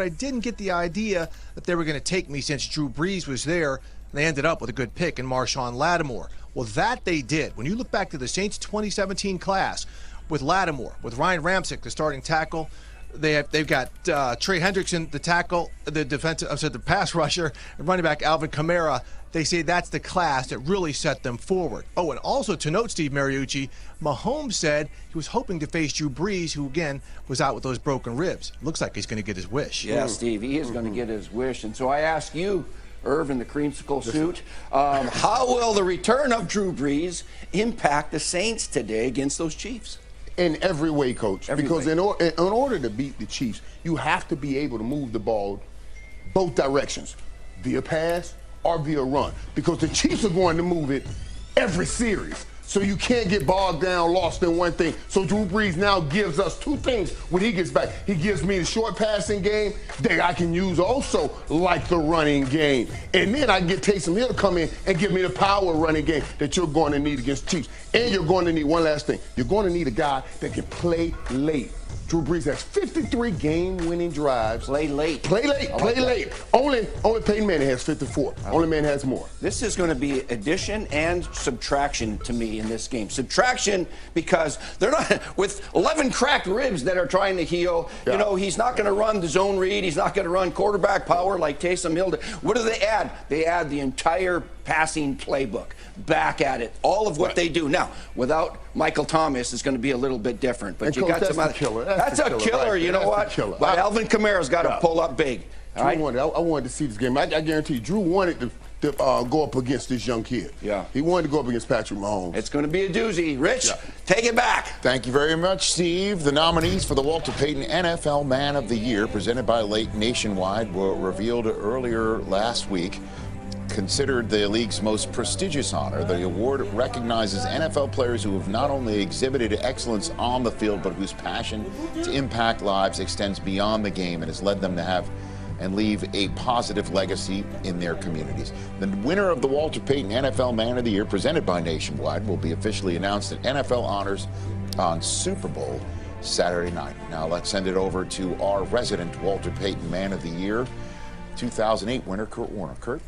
I didn't get the idea that they were going to take me since Drew Brees was there, and they ended up with a good pick in Marshawn Lattimore. Well, that they did. When you look back to the Saints 2017 class with Lattimore, with Ryan Ramczyk, the starting tackle, they've got Trey Hendrickson, the tackle, the pass rusher, and running back Alvin Kamara. They say that's the class that really set them forward. Oh, and also to note, Steve Mariucci, Mahomes said he was hoping to face Drew Brees, who again was out with those broken ribs. Looks like he's going to get his wish. Yeah, Steve, he is going to get his wish. And so I ask you, Irvin, the creamsicle suit, how will the return of Drew Brees impact the Saints today against those Chiefs? In every way, Coach. Because in order to beat the Chiefs, you have to be able to move the ball both directions, via pass or via run. Because the Chiefs are going to move it every series. So you can't get bogged down, lost in one thing. So Drew Brees now gives us two things when he gets back. He gives me the short passing game that I can use also like the running game. And then I can get Taysom Hill to come in and give me the power running game that you're going to need against the Chiefs. And you're going to need one last thing. You're going to need a guy that can play late. Drew Brees has 53 game-winning drives. Play late. Play late. Play late. Only Peyton Manning has 54. Only man has more. This is going to be addition and subtraction to me in this game. Subtraction because they're not with 11 cracked ribs that are trying to heal. Yeah. You know, he's not going to run the zone read. He's not going to run quarterback power like Taysom Hill. What do they add? They add the entire passing playbook back at it. All of what they do now without Michael Thomas is going to be a little bit different. But you got some other. That's a killer. You know what? But Alvin Kamara's got to pull up big. I wanted to see this game. I guarantee you, Drew wanted to go up against this young kid. Yeah. He wanted to go up against Patrick Mahomes. It's going to be a doozy. Rich, take it back. Thank you very much, Steve. The nominees for the Walter Payton NFL Man of the Year, presented by Nationwide, were revealed earlier last week. Considered the league's most prestigious honor, the award recognizes NFL players who have not only exhibited excellence on the field, but whose passion to impact lives extends beyond the game and has led them to have and leave a positive legacy in their communities. The winner of the Walter Payton NFL Man of the Year, presented by Nationwide, will be officially announced at NFL Honors on Super Bowl Saturday night. Now let's send it over to our resident Walter Payton Man of the Year, 2008 winner, Kurt Warner. Kurt?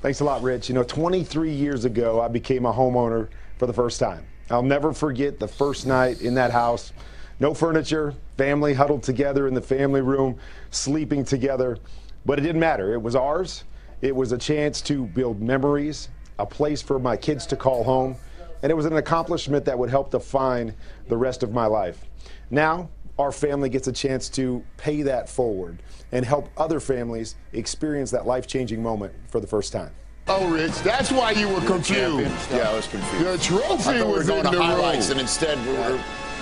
Thanks a lot, Rich. You know, 23 years ago, I became a homeowner for the first time. I'll never forget the first night in that house. No furniture, family huddled together in the family room, sleeping together. But it didn't matter. It was ours. It was a chance to build memories, a place for my kids to call home, and it was an accomplishment that would help define the rest of my life. Now, our family gets a chance to pay that forward and help other families experience that life-changing moment for the first time. Oh, Rich, that's why you were confused. Yeah, I was confused. The trophy I thought was we were going in to the highlights, room. and instead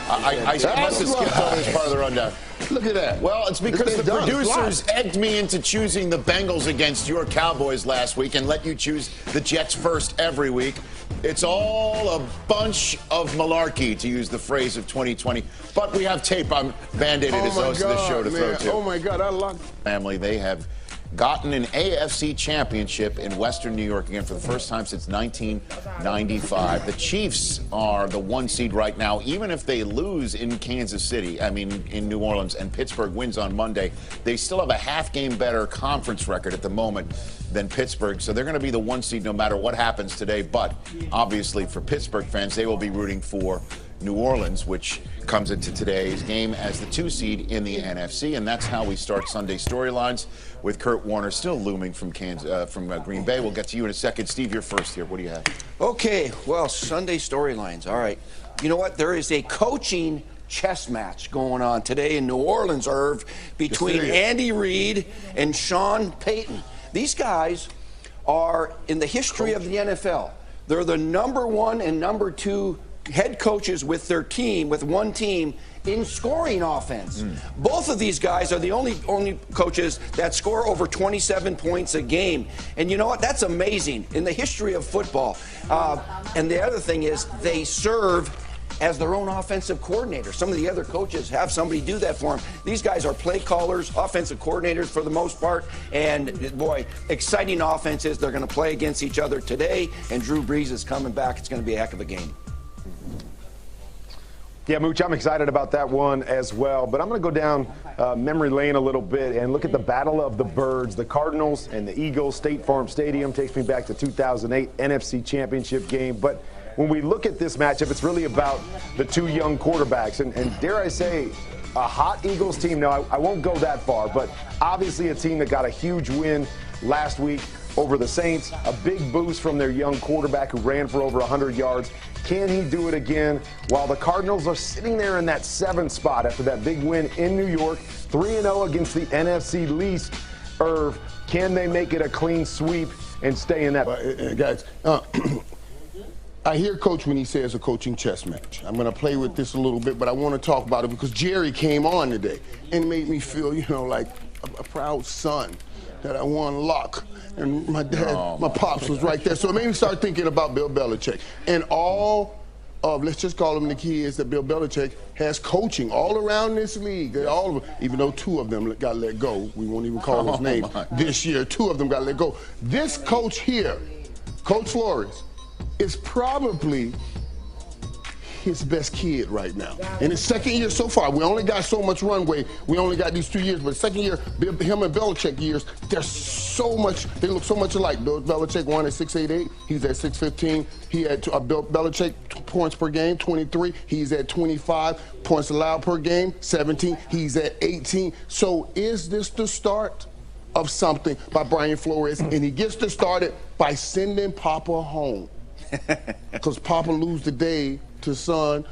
I must have skipped over this part of the rundown. Look at that. Well, it's because the producers egged me into choosing the Bengals against your Cowboys last week and let you choose the Jets first every week. It's all a bunch of malarkey, to use the phrase of 2020. But we have tape. I'm mandated as host of this show to throw to. Oh, my God. I love family. They have gotten an AFC championship in Western New York again for the first time since 1995. The Chiefs are the 1 seed right now. Even if they lose in Kansas City, in New Orleans, and Pittsburgh wins on Monday, they still have a half game better conference record at the moment than Pittsburgh. So they're going to be the 1 seed no matter what happens today. But obviously for Pittsburgh fans, they will be rooting for New Orleans, which comes into today's game as the 2 seed in the NFC. And that's how we start Sunday Storylines with Kurt Warner still looming from Green Bay. We'll get to you in a second. Steve, you're first here. What do you have? Okay, well, Sunday Storylines. All right. You know what? There is a coaching chess match going on today in New Orleans, Irv, between Andy Reid and Sean Payton. These guys are in the history of the NFL. They're the #1 and #2 head coaches with their team, with one team, in scoring offense. Both of these guys are the only coaches that score over 27 points a game. And you know what? That's amazing in the history of football. And the other thing is they serve as their own offensive coordinator. Some of the other coaches have somebody do that for them. These guys are play callers, offensive coordinators for the most part, and boy, exciting offenses. They're going to play against each other today, and Drew Brees is coming back. It's going to be a heck of a game. Yeah, Mooch, I'm excited about that one as well. But I'm going to go down memory lane a little bit and look at the Battle of the Birds. The Cardinals and the Eagles. State Farm Stadium takes me back to 2008 NFC Championship game. But when we look at this matchup, it's really about the two young quarterbacks. And dare I say, a hot Eagles team. No, I won't go that far. But obviously a team that got a huge win last week over the Saints. A big boost from their young quarterback who ran for over 100 yards. Can he do it again? While the Cardinals are sitting there in that 7th spot after that big win in New York, 3-0 against the NFC least. Irv, can they make it a clean sweep and stay in that? Guys, I hear Coach when he says a coaching chess match. I'm going to play with this a little bit, but I want to talk about it because Jerry came on today and made me feel, like a proud son that I won luck. And my dad, my pops was right there. So it made me start thinking about Bill Belichick. And all of, let's just call them the kids that Bill Belichick has coaching all around this league. All of them, even though 2 of them got let go. We won't even call his name this year. 2 of them got let go. This coach here, Coach Flores, is probably his best kid right now. In his 2nd year so far, we only got so much runway. We only got these 2 years, but 2nd year, him and Belichick years, they're so much, they look so much alike. Bill Belichick won at 6'8". He's at 6'15". He had Bill Belichick points per game, 23. He's at 25 points allowed per game, 17. He's at 18. So is this the start of something by Brian Flores? And he gets to start it by sending Papa home. Because Papa lose the day to son,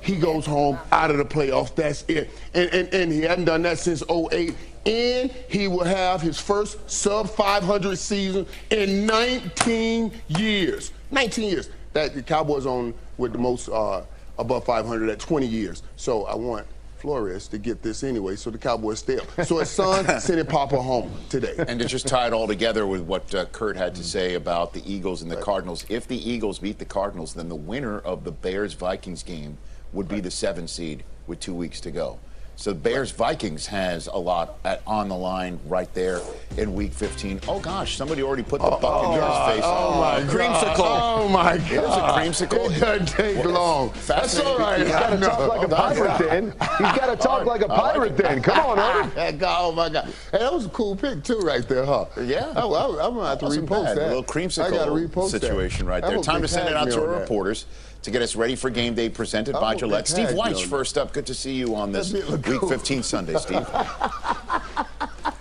he goes home out of the playoffs. That's it. And he hadn't done that since 08. And he will have his first sub-500 season in 19 years. 19 years. That the Cowboys on with the most above 500 at 20 years. So I want Flores to get this anyway, so the Cowboys stay up. So his son sending Papa home today. And to just tie it all together with what Kurt had to say about the Eagles and the Cardinals, if the Eagles beat the Cardinals, then the winner of the Bears-Vikings game would be the 7 seed with 2 weeks to go. So Bears-Vikings has a lot on the line right there in Week 15. Oh, gosh, somebody already put the buck in Kurt's face. Oh, my creamsicle. God. Oh, my God. There's a creamsicle. It doesn't take long. That's all right. He's got to talk like a pirate then. He's got to talk like a pirate then. Come on, Irvin. Oh, my God. Hey, that was a cool pick, too, right there, huh? Yeah. I'm going to have to repost that. A little creamsicle situation right there. Time to send it out to our reporters to get us ready for game day presented by Gillette. Steve Weich, first up. Good to see you on this Week 15 Sunday, Steve.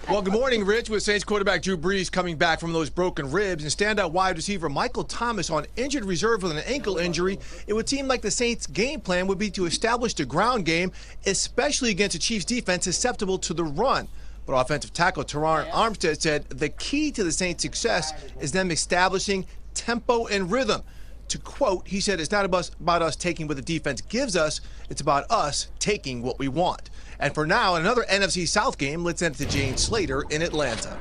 Well, good morning, Rich. With Saints quarterback Drew Brees coming back from those broken ribs and standout wide receiver Michael Thomas on injured reserve with an ankle injury, it would seem like the Saints' game plan would be to establish the ground game, especially against a Chiefs defense susceptible to the run. But offensive tackle Teron Armstead said the key to the Saints' success is them establishing tempo and rhythm. To quote, he said, it's not about us taking what the defense gives us, it's about us taking what we want. And for now, another NFC South game, let's send it to Jane Slater in Atlanta.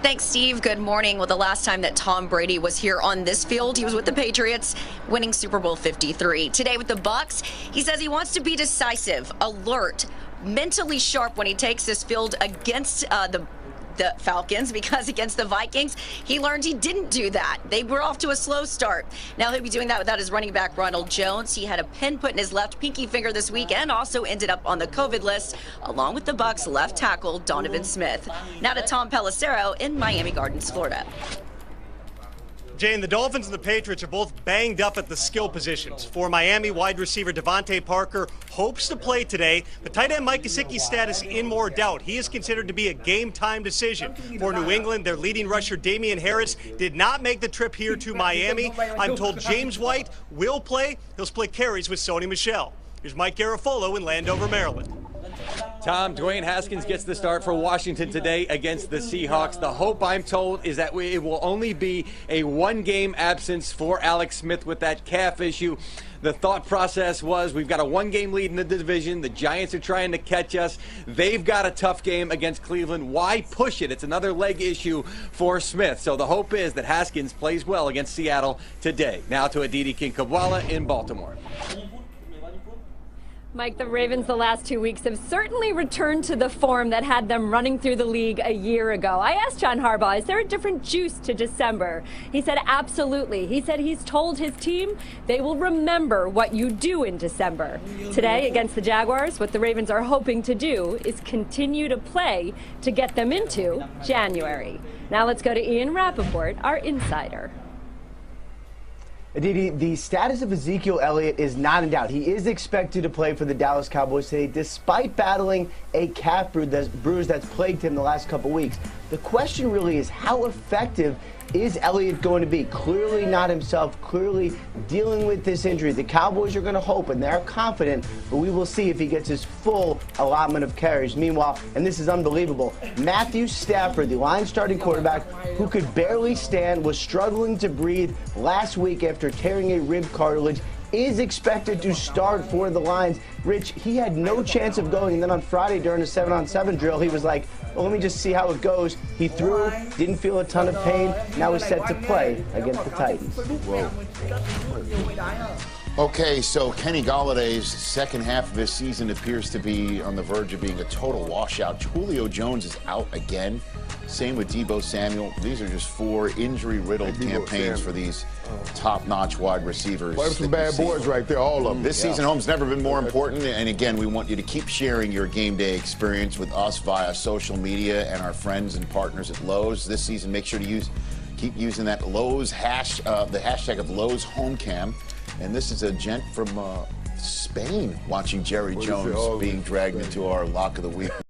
Thanks, Steve. Good morning. Well, the last time that Tom Brady was here on this field, he was with the Patriots, winning Super Bowl 53. Today with the Bucs, he says he wants to be decisive, alert, mentally sharp when he takes this field against the Falcons, because against the Vikings, he learned he didn't do that. They were off to a slow start. Now he'll be doing that without his running back, Ronald Jones. He had a pin put in his left pinky finger this week and also ended up on the COVID list, along with the Bucs left tackle, Donovan Smith. Now to Tom Pelissero in Miami Gardens, Florida. Jane, the Dolphins and the Patriots are both banged up at the skill positions. For Miami, wide receiver Devontae Parker hopes to play today, but tight end Mike Gesicki's status in more doubt. He is considered to be a game-time decision. For New England, their leading rusher Damian Harris did not make the trip here to Miami. I'm told James White will play. He'll split carries with Sony Michel. Here's Mike Garafolo in Landover, Maryland. Tom, Dwayne Haskins gets the start for Washington today against the Seahawks. The hope, I'm told, is that it will only be a one-game absence for Alex Smith with that calf issue. The thought process was we've got a one-game lead in the division. The Giants are trying to catch us. They've got a tough game against Cleveland. Why push it? It's another leg issue for Smith. So the hope is that Haskins plays well against Seattle today. Now to Aditi Kinkhabwala in Baltimore. Mike, the Ravens the last 2 weeks have certainly returned to the form that had them running through the league a year ago. I asked John Harbaugh, is there a different juice to December? He said absolutely. He said he's told his team they will remember what you do in December. Today against the Jaguars, what the Ravens are hoping to do is continue to play to get them into January. Now let's go to Ian Rappaport, our insider. Aditi, the status of Ezekiel Elliott is not in doubt. He is expected to play for the Dallas Cowboys today, despite battling a calf bruise that's plagued him the last couple weeks. The question really is, how effective is Elliott going to be? Clearly not himself, clearly dealing with this injury. The Cowboys are going to hope, and they're confident, but we will see if he gets his full allotment of carries. Meanwhile, and this is unbelievable, Matthew Stafford, the Lions starting quarterback, who could barely stand, was struggling to breathe last week after tearing a rib cartilage, is expected to start for the Lions. Rich, he had no chance of going, and then on Friday during the 7-on-7 drill, he was like, well, let me just see how it goes. He threw, didn't feel a ton of pain, now is set to play against the Titans. Whoa. Okay, so Kenny Galladay's second half of his season appears to be on the verge of being a total washout. Julio Jones is out again. Same with Deebo Samuel. These are just 4 injury-riddled campaigns for these top-notch wide receivers. Well, some bad boys right there, all of them. This season home's never been more important. And again, we want you to keep sharing your game day experience with us via social media and our friends and partners at Lowe's. This season, make sure to keep using that Lowe's the hashtag of Lowe's HomeCam. And this is a gent from Spain watching Jerry Jones being dragged into our Lock of the Week.